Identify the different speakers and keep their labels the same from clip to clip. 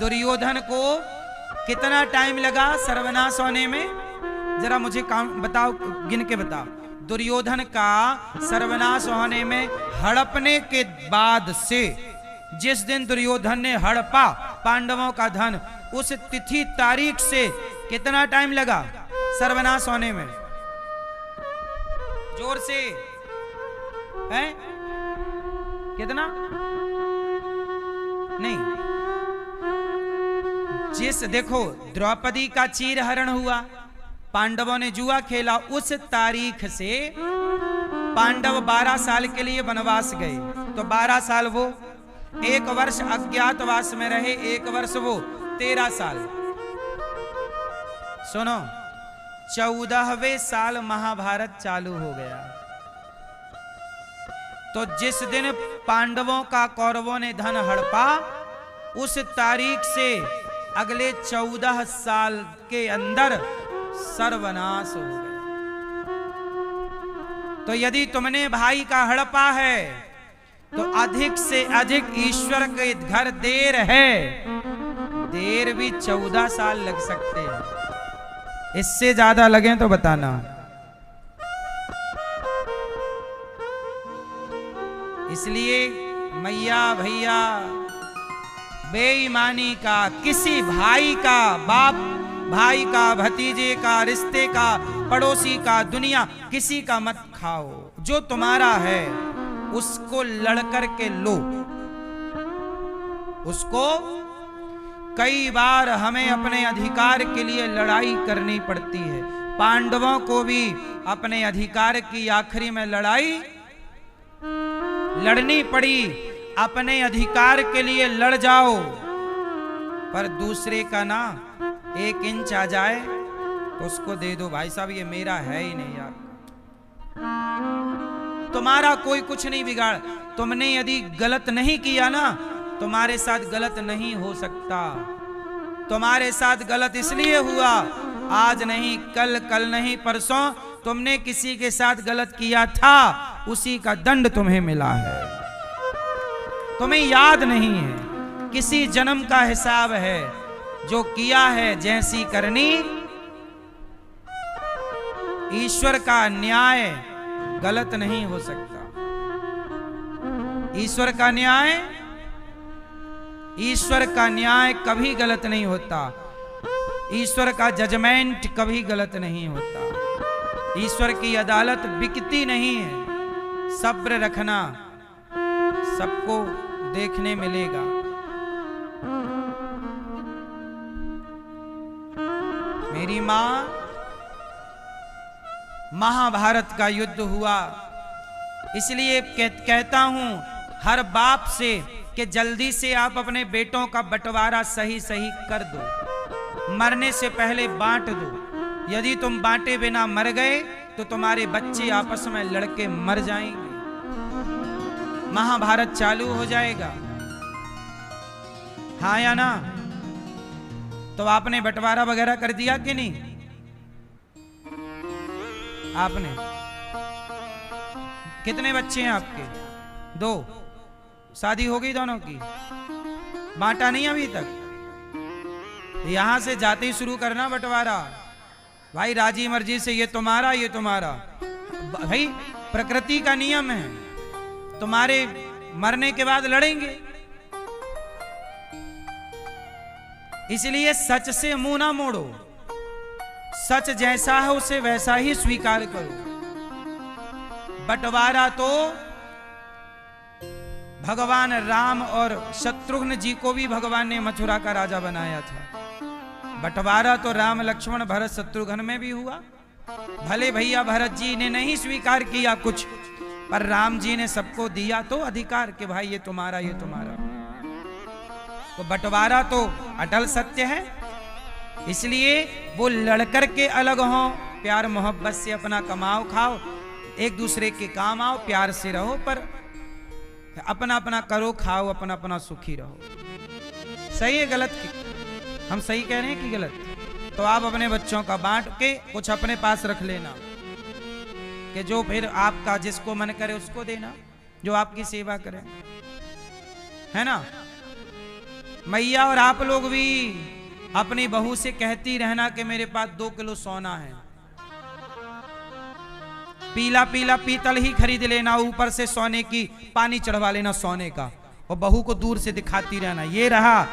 Speaker 1: दुर्योधन को कितना टाइम लगा सर्वनाश होने में? जरा मुझे बताओ, गिन के बताओ। दुर्योधन का सर्वनाश होने में हड़पने के बाद से, जिस दिन दुर्योधन ने हड़पा पांडवों का धन, उस तिथि तारीख से कितना टाइम लगा सर्वनाश होने में? जोर से है? कितना? नहीं, जिस देखो द्रौपदी का चीर हरण हुआ, पांडवों ने जुआ खेला, उस तारीख से पांडव 12 साल के लिए वनवास गए। तो 12 साल वो, 1 वर्ष अज्ञातवास में रहे, 1 वर्ष वो, 13 साल। सुनो, 14वें साल महाभारत चालू हो गया। तो जिस दिन पांडवों का कौरवों ने धन हड़पा, उस तारीख से अगले 14 साल के अंदर सर्वनाश हो गया। तो यदि तुमने भाई का हड़पा है तो अधिक से अधिक ईश्वर के घर देर है, देर भी 14 साल लग सकते हैं। इससे ज्यादा लगे तो बताना। इसलिए मैया भैया, बेईमानी का, किसी भाई का, बाप भाई का, भतीजे का, रिश्ते का, पड़ोसी का, दुनिया किसी का मत खाओ। जो तुम्हारा है उसको लड़कर के लो। उसको कई बार हमें अपने अधिकार के लिए लड़ाई करनी पड़ती है। पांडवों को भी अपने अधिकार की आखिरी में लड़ाई लड़नी पड़ी। अपने अधिकार के लिए लड़ जाओ, पर दूसरे का ना 1 इंच आ जाए तो उसको दे दो, भाई साहब ये मेरा है ही नहीं यार। तुम्हारा कोई कुछ नहीं बिगाड़। तुमने यदि गलत नहीं किया ना, तुम्हारे साथ गलत नहीं हो सकता। तुम्हारे साथ गलत इसलिए हुआ, आज नहीं कल, कल नहीं परसों तुमने किसी के साथ गलत किया था, उसी का दंड तुम्हें मिला है। तुम्हें याद नहीं है, किसी जन्म का हिसाब है। जो किया है जैसी करनी, ईश्वर का न्याय गलत नहीं हो सकता। ईश्वर का न्याय, ईश्वर का न्याय कभी गलत नहीं होता। ईश्वर का जजमेंट कभी गलत नहीं होता। ईश्वर की अदालत बिकती नहीं है। सब्र रखना, सबको देखने मिलेगा। मेरी मां, महाभारत का युद्ध हुआ, इसलिए कहता हूं हर बाप से कि जल्दी से आप अपने बेटों का बंटवारा सही सही कर दो। मरने से पहले बांट दो। यदि तुम बांटे बिना मर गए तो तुम्हारे बच्चे आपस में लड़के मर जाएंगे। महाभारत चालू हो जाएगा, हाँ या ना? तो आपने बंटवारा वगैरह कर दिया कि नहीं? आपने? कितने बच्चे हैं आपके? 2। शादी हो गई दोनों की? बांटा नहीं अभी तक? यहां से जाते ही शुरू करना बंटवारा। भाई राजी मर्जी से, ये तुम्हारा, ये तुम्हारा। भाई प्रकृति का नियम है, तुम्हारे मरने के बाद लड़ेंगे। इसलिए सच से मुंह ना मोड़ो। सच जैसा है उसे वैसा ही स्वीकार करो। बंटवारा तो भगवान राम और शत्रुघ्न जी को भी भगवान ने मथुरा का राजा बनाया था। बंटवारा तो राम, लक्ष्मण, भरत, शत्रुघ्न में भी हुआ। भले भैया भरत जी ने नहीं स्वीकार किया कुछ, पर राम जी ने सबको दिया तो अधिकार कि भाई ये तुम्हारा, ये तुम्हारा। तो बंटवारा तो अटल सत्य है। इसलिए वो लड़कर के अलग हो, प्यार मोहब्बत से अपना कमाओ खाओ, एक दूसरे के काम आओ, प्यार से रहो, पर अपना अपना करो, खाओ, अपना अपना सुखी रहो। सही है गलत की? हम सही कह रहे हैं कि गलत? तो आप अपने बच्चों का बांट के कुछ अपने पास रख लेना, कि जो फिर आपका जिसको मन करे उसको देना, जो आपकी सेवा करे, है ना? मैया और आप लोग भी अपनी बहू से कहती रहना कि मेरे पास 2 किलो सोना है, पीला पीला पीतल ही खरीद लेना, ऊपर से सोने की पानी चढ़वा लेना सोने का, और बहू को दूर से दिखाती रहना ये रहा,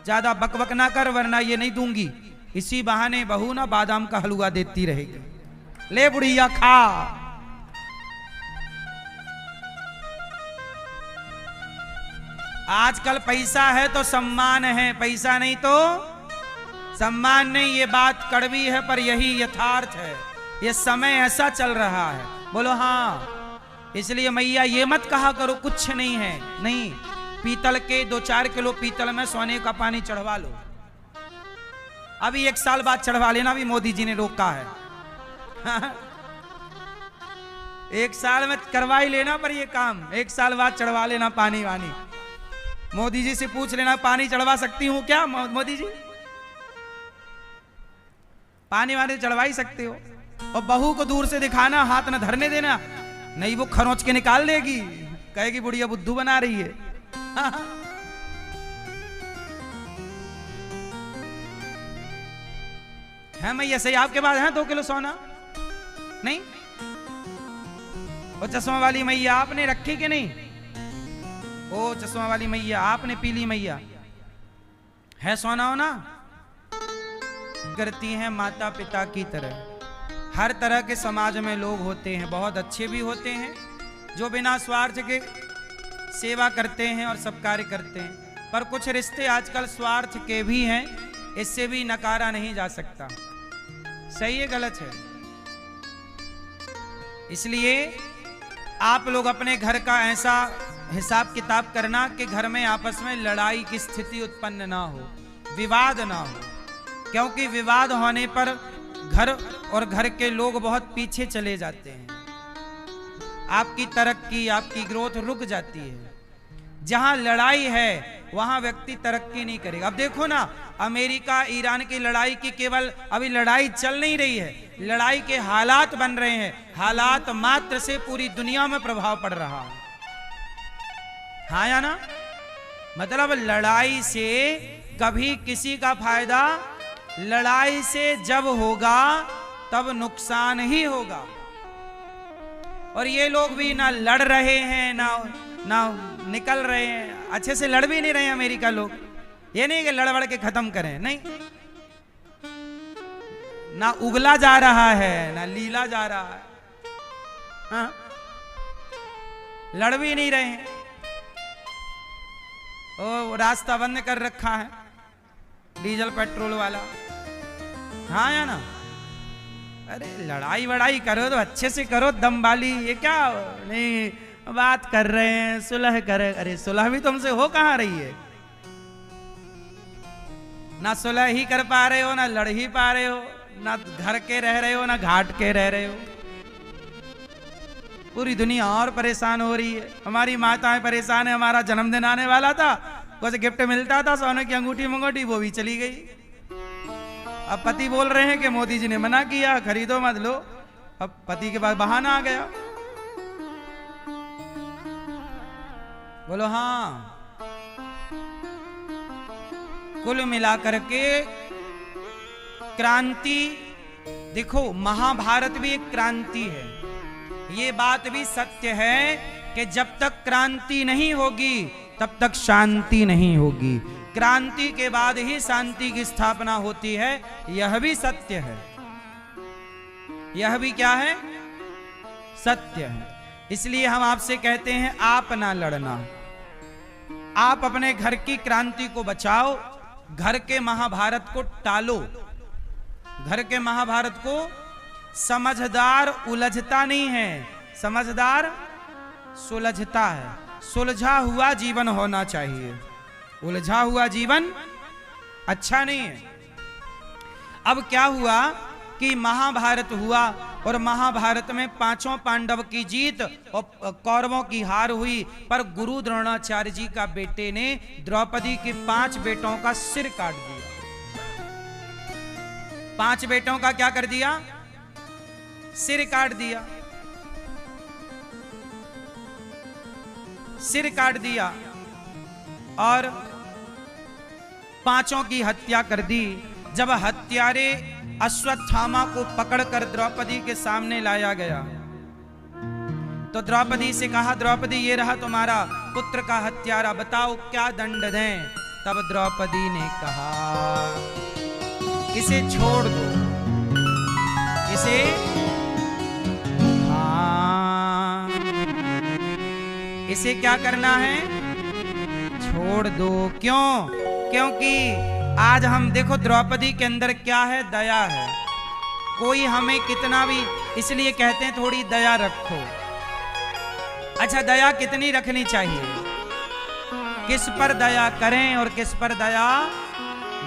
Speaker 1: ज्यादा बकबक ना कर वरना ये नहीं दूंगी। इसी बहाने बहू ना बादाम का हलवा देती रहेगी, ले बुढ़िया खा। आजकल पैसा है तो सम्मान है, पैसा नहीं तो सम्मान नहीं। ये बात कड़वी है पर यही यथार्थ है, ये समय ऐसा चल रहा है। बोलो हाँ। इसलिए मैया ये मत कहा करो कुछ नहीं है, नहीं, पीतल के 2-4 किलो पीतल में सोने का पानी चढ़वा लो। अभी 1 साल बाद चढ़वा लेना, भी मोदी जी ने रोका है। 1 साल में करवा ही लेना पर ये काम, 1 साल बाद चढ़वा लेना पानी वानी। मोदी जी से पूछ लेना पानी चढ़वा सकती हूं क्या मोदी जी, पानी वानी चढ़वा ही सकते हो। और बहू को दूर से दिखाना, हाथ न धरने देना, नहीं वो खरोंच के निकाल देगी, कहेगी बुढ़िया बुद्धू बना रही है। है मैया सही आपके पास है 2 किलो सोना? नहीं, वो चश्मा वाली मैया आपने रखी कि नहीं? ओ चश्मा वाली मैया आपने पीली मैया है सोना होना? करती हैं माता पिता की तरह। हर तरह के समाज में लोग होते हैं, बहुत अच्छे भी होते हैं जो बिना स्वार्थ के सेवा करते हैं और सब कार्य करते हैं, पर कुछ रिश्ते आजकल स्वार्थ के भी हैं, इससे भी नकारा नहीं जा सकता। सही है गलत है? इसलिए आप लोग अपने घर का ऐसा हिसाब किताब करना कि घर में आपस में लड़ाई की स्थिति उत्पन्न ना हो, विवाद ना हो, क्योंकि विवाद होने पर घर और घर के लोग बहुत पीछे चले जाते हैं, आपकी तरक्की आपकी ग्रोथ रुक जाती है। जहां लड़ाई है वहां व्यक्ति तरक्की नहीं करेगा। अब देखो ना, अमेरिका ईरान की लड़ाई की केवल अभी लड़ाई चल नहीं रही है, लड़ाई के हालात बन रहे हैं, हालात मात्र से पूरी दुनिया में प्रभाव पड़ रहा है। हाँ या ना? मतलब लड़ाई से कभी किसी का फायदा, लड़ाई से जब होगा तब नुकसान ही होगा। और ये लोग भी ना लड़ रहे हैं ना निकल रहे हैं, अच्छे से लड़ भी नहीं रहे हैं अमेरिका लोग। ये नहीं कि लड़बड़ के खत्म करें, नहीं, ना उगला जा रहा है ना लीला जा रहा है। हाँ? लड़ भी नहीं रहे हैं, ओ रास्ता बंद कर रखा है डीजल पेट्रोल वाला। हाँ या ना? अरे लड़ाई वड़ाई करो तो अच्छे से करो, दम वाली। ये क्या नहीं बात कर रहे हैं, सुलह करे, अरे सुलह भी तुमसे हो कहां रही है? ना सुलह ही कर पा रहे हो, ना लड़ ही पा रहे हो, ना घर के रह रहे हो ना घाट के रह रहे हो। पूरी दुनिया और परेशान हो रही है, हमारी माताएं परेशान है। हमारा जन्मदिन आने वाला था, कुछ गिफ्ट मिलता था, सोने की अंगूठी मंगोटी, वो भी चली गई। अब पति बोल रहे हैं कि मोदी जी ने मना किया, खरीदो मत लो। अब पति के पास बहाना आ गया। बोलो हाँ। कुल मिलाकर के क्रांति, देखो महाभारत भी एक क्रांति है। ये बात भी सत्य है कि जब तक क्रांति नहीं होगी तब तक शांति नहीं होगी, क्रांति के बाद ही शांति की स्थापना होती है। यह भी सत्य है, यह भी क्या है? सत्य है। इसलिए हम आपसे कहते हैं आप ना लड़ना, आप अपने घर की क्रांति को बचाओ, घर के महाभारत को टालो। घर के महाभारत को समझदार उलझता नहीं है, समझदार सुलझता है। सुलझा हुआ जीवन होना चाहिए, उलझा हुआ जीवन अच्छा नहीं है। अब क्या हुआ कि महाभारत हुआ और महाभारत में 5 पांडव की जीत और कौरवों की हार हुई, पर गुरु द्रोणाचार्य जी का बेटे ने द्रौपदी के 5 बेटों का सिर काट दिया। 5 बेटों का क्या कर दिया? सिर काट दिया, सिर काट दिया। और पांचों की हत्या कर दी। जब हत्यारे अश्वत्थामा को पकड़कर द्रौपदी के सामने लाया गया तो द्रौपदी से कहा, द्रौपदी ये रहा तुम्हारा पुत्र का हत्यारा, बताओ क्या दंड दें। तब द्रौपदी ने कहा, इसे छोड़ दो, इसे हाँ, इसे क्या करना है, छोड़ दो। क्यों? क्योंकि आज हम देखो द्रौपदी के अंदर क्या है, दया है। कोई हमें कितना भी, इसलिए कहते हैं थोड़ी दया रखो। अच्छा, दया कितनी रखनी चाहिए, किस पर दया करें और किस पर दया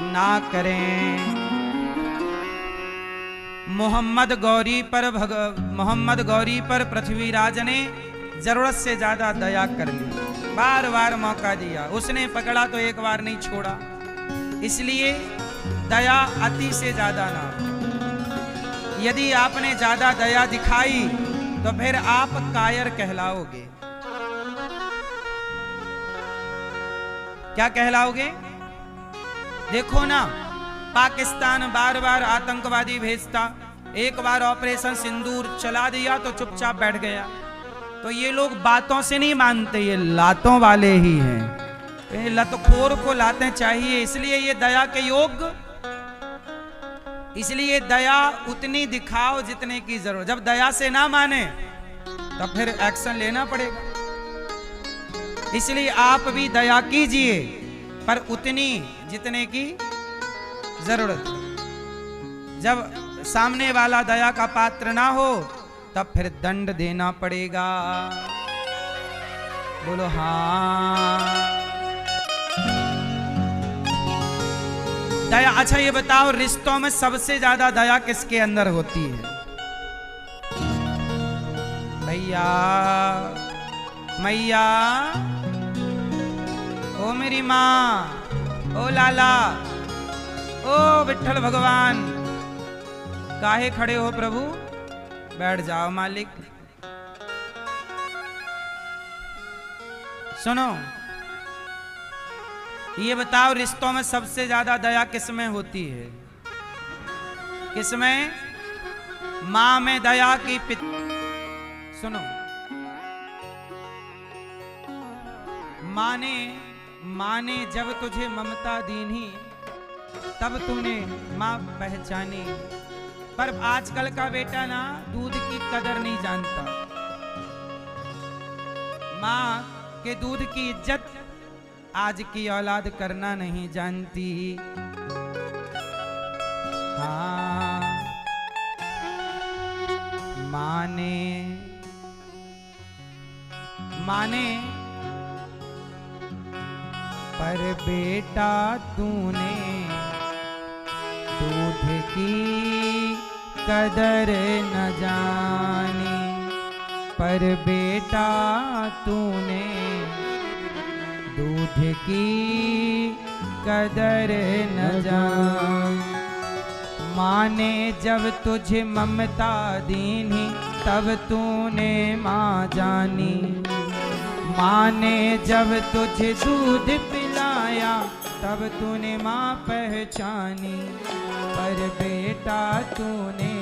Speaker 1: ना करें। मोहम्मद गौरी पर पृथ्वीराज ने जरूरत से ज्यादा दया कर ली, बार बार मौका दिया, उसने पकड़ा तो एक बार नहीं छोड़ा। इसलिए दया अति से ज्यादा ना। यदि आपने ज्यादा दया दिखाई तो फिर आप कायर कहलाओगे। क्या कहलाओगे? देखो ना, पाकिस्तान बार बार आतंकवादी भेजता, एक बार ऑपरेशन सिंदूर चला दिया तो चुपचाप बैठ गया। तो ये लोग बातों से नहीं मानते, ये लातों वाले ही हैं। ये लतखोर को लाते चाहिए, इसलिए ये दया के योग्य। इसलिए दया उतनी दिखाओ जितने की जरूरत। जब दया से ना माने तो फिर एक्शन लेना पड़ेगा। इसलिए आप भी दया कीजिए, पर उतनी जितने की जरूरत। जब सामने वाला दया का पात्र ना हो तब फिर दंड देना पड़ेगा। बोलो हाँ। दया, अच्छा ये बताओ, रिश्तों में सबसे ज्यादा दया किसके अंदर होती है? भैया, मैया, ओ मेरी माँ, ओ लाला, ओ विठ्ठल भगवान। काहे खड़े हो प्रभु? बैठ जाओ मालिक। सुनो, ये बताओ, रिश्तों में सबसे ज्यादा दया किसमें होती है? किसमें? मां में दया की सुनो, मां ने जब तुझे ममता दीनी तब तूने मां पहचानी। पर आजकल का बेटा ना दूध की कदर नहीं जानता। मां के दूध की इज्जत आज की औलाद करना नहीं जानती। हाँ, माने पर बेटा तूने दूध की कदर न जानी। पर बेटा तूने दूध की कदर न जान। माँ ने जब तुझे ममता दीनी तब तूने माँ जानी। माँ ने जब तुझे दूध पिलाया तब तूने माँ पहचानी। पर बेटा तूने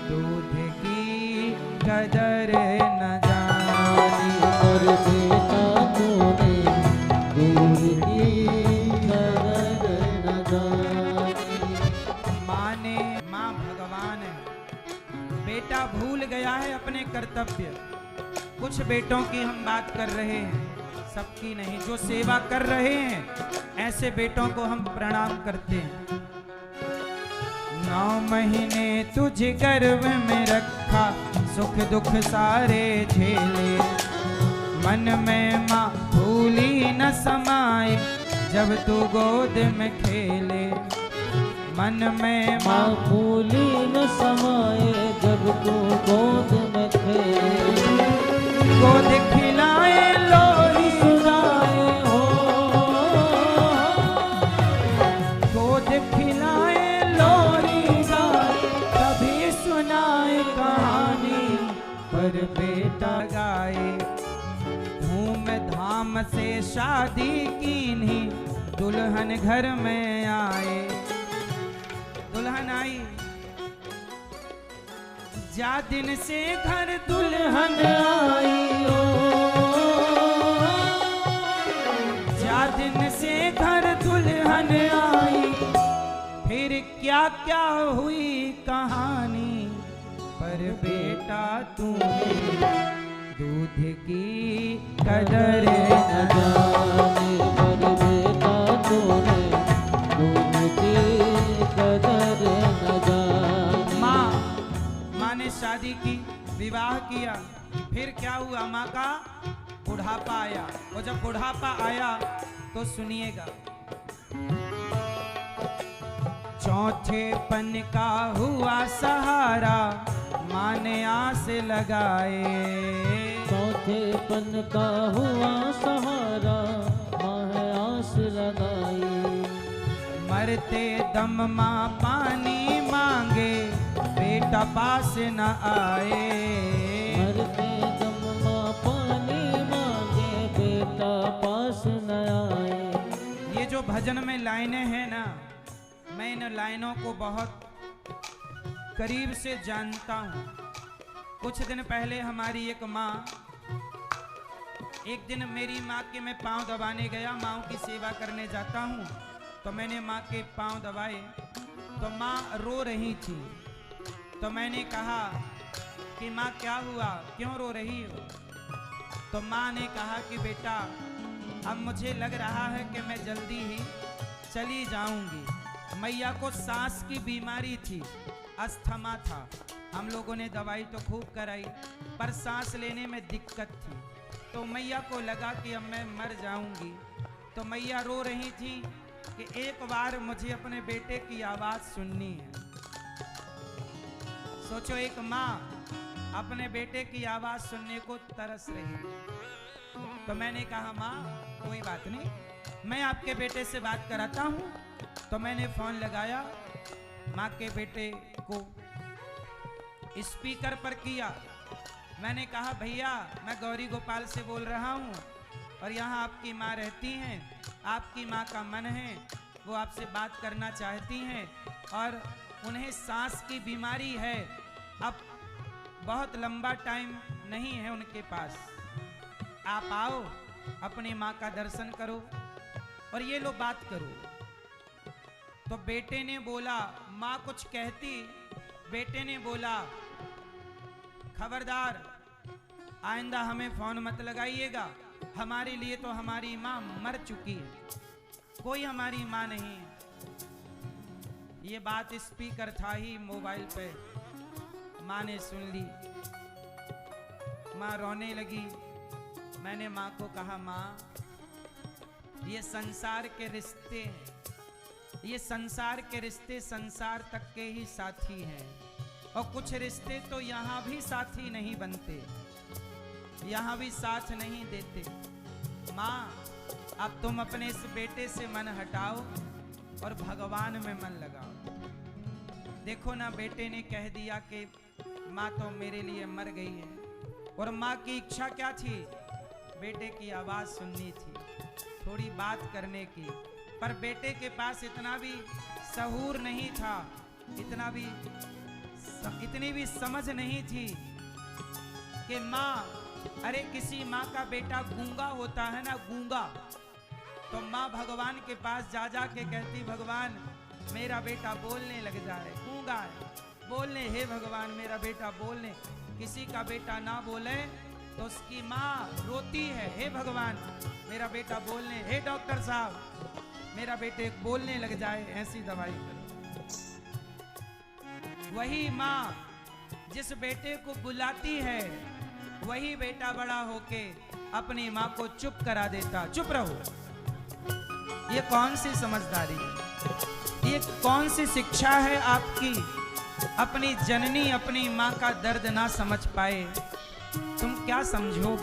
Speaker 1: दूध की कदर न जानी। पर बेटा तूने दूध की कदर न जानी। माँ भगवान है, बेटा भूल गया है अपने कर्तव्य। कुछ बेटों की हम बात कर रहे हैं, सबकी नहीं। जो सेवा कर रहे हैं ऐसे बेटों को हम प्रणाम करते हैं। 9 महीने तुझे गर्भ में रखा, सुख दुख सारे झेले। मन में माँ भूली न समाए जब तू गोद में खेले। मन में माँ भूली न समाए जब तू गोद में खेले। गोद खिलाए लोरी सुनाए हो, गोद खिलाए लोरी गाए, कभी सुनाए कहानी। पर बेटा गाए धूम धाम से शादी कीन्ही, दुल्हन घर में आए। दुल्हन आई, जा दिन से घर दुल्हन आई ओ, जा दिन से घर दुल्हन आई, फिर क्या क्या हुई कहानी, पर बेटा तूने दूध की कदर न जाने, पर बेटा तूने दूध की कदर न जाने। माँ ने शादी की, विवाह किया, फिर क्या हुआ, माँ का बुढ़ापा आया। और जब बुढ़ापा आया तो सुनिएगा, चौथे पन का हुआ सहारा, माँ ने आस लगाए। चौथे पन का हुआ सहारा, माँ है आस लगाई। मरते दम माँ पानी मांगे, बेटा पास न आए। मरते दम माँ पानी मांगे, बेटा पास न आए। ये जो भजन में लाइनें हैं ना, मैं इन लाइनों को बहुत करीब से जानता हूँ। कुछ दिन पहले हमारी एक माँ, एक दिन मेरी माँ के मैं पाँव दबाने गया, माँ की सेवा करने जाता हूँ, तो मैंने माँ के पाँव दबाए तो माँ रो रही थी। तो मैंने कहा कि माँ क्या हुआ, क्यों रो रही हो? तो माँ ने कहा कि बेटा अब मुझे लग रहा है कि मैं जल्दी ही चली जाऊंगी। मैया को सांस की बीमारी थी, अस्थमा था। हम लोगों ने दवाई तो खूब कराई, पर सांस लेने में दिक्कत थी। तो मैया को लगा कि अब मैं मर जाऊंगी। तो मैया रो रही थी कि एक बार मुझे अपने बेटे की आवाज़ सुननी है। सोचो, एक माँ अपने बेटे की आवाज़ सुनने को तरस रही। तो मैंने कहा माँ कोई बात नहीं, मैं आपके बेटे से बात कराता हूँ। तो मैंने फ़ोन लगाया, माँ के बेटे को स्पीकर पर किया। मैंने कहा भैया मैं गौरी गोपाल से बोल रहा हूँ और यहाँ आपकी माँ रहती हैं, आपकी माँ का मन है, वो आपसे बात करना चाहती हैं और उन्हें सांस की बीमारी है। अब बहुत लंबा टाइम नहीं है उनके पास, आप आओ अपनी माँ का दर्शन करो और ये लो बात करो। तो बेटे ने बोला, माँ कुछ कहती, बेटे ने बोला खबरदार आइंदा हमें फोन मत लगाइएगा, हमारे लिए तो हमारी माँ मर चुकी है, कोई हमारी माँ नहीं है। ये बात स्पीकर था ही मोबाइल पे, माँ ने सुन ली, माँ रोने लगी। मैंने माँ को कहा माँ ये संसार के रिश्ते हैं, ये संसार के रिश्ते संसार तक के ही साथी हैं और कुछ रिश्ते तो यहाँ भी साथी नहीं बनते, यहाँ भी साथ नहीं देते। माँ अब तुम अपने इस बेटे से मन हटाओ और भगवान में मन लगाओ। देखो ना बेटे ने कह दिया कि माँ तो मेरे लिए मर गई है, और माँ की इच्छा क्या थी, बेटे की आवाज़ सुननी थी, थोड़ी बात करने की। पर बेटे के पास इतना भी सहूर नहीं था, इतनी भी समझ नहीं थी कि माँ, अरे किसी माँ का बेटा गूंगा होता है ना, गूंगा, तो माँ भगवान के पास जा जा के कहती भगवान मेरा बेटा बोलने लग जाए, गूंगा है बोलने, हे भगवान मेरा बेटा बोलने। किसी का बेटा ना बोले तो उसकी माँ रोती है, हे भगवान मेरा बेटा बोलने, हे डॉक्टर साहब मेरा बेटे बोलने लग जाए, ऐसी दवाई करो। वही माँ जिस बेटे को बुलाती है, वही बेटा बड़ा होके अपनी माँ को चुप करा देता, चुप रहो। ये कौन सी समझदारी है, ये कौन सी शिक्षा है आपकी? अपनी जननी अपनी माँ का दर्द ना समझ पाए, तुम क्या समझो?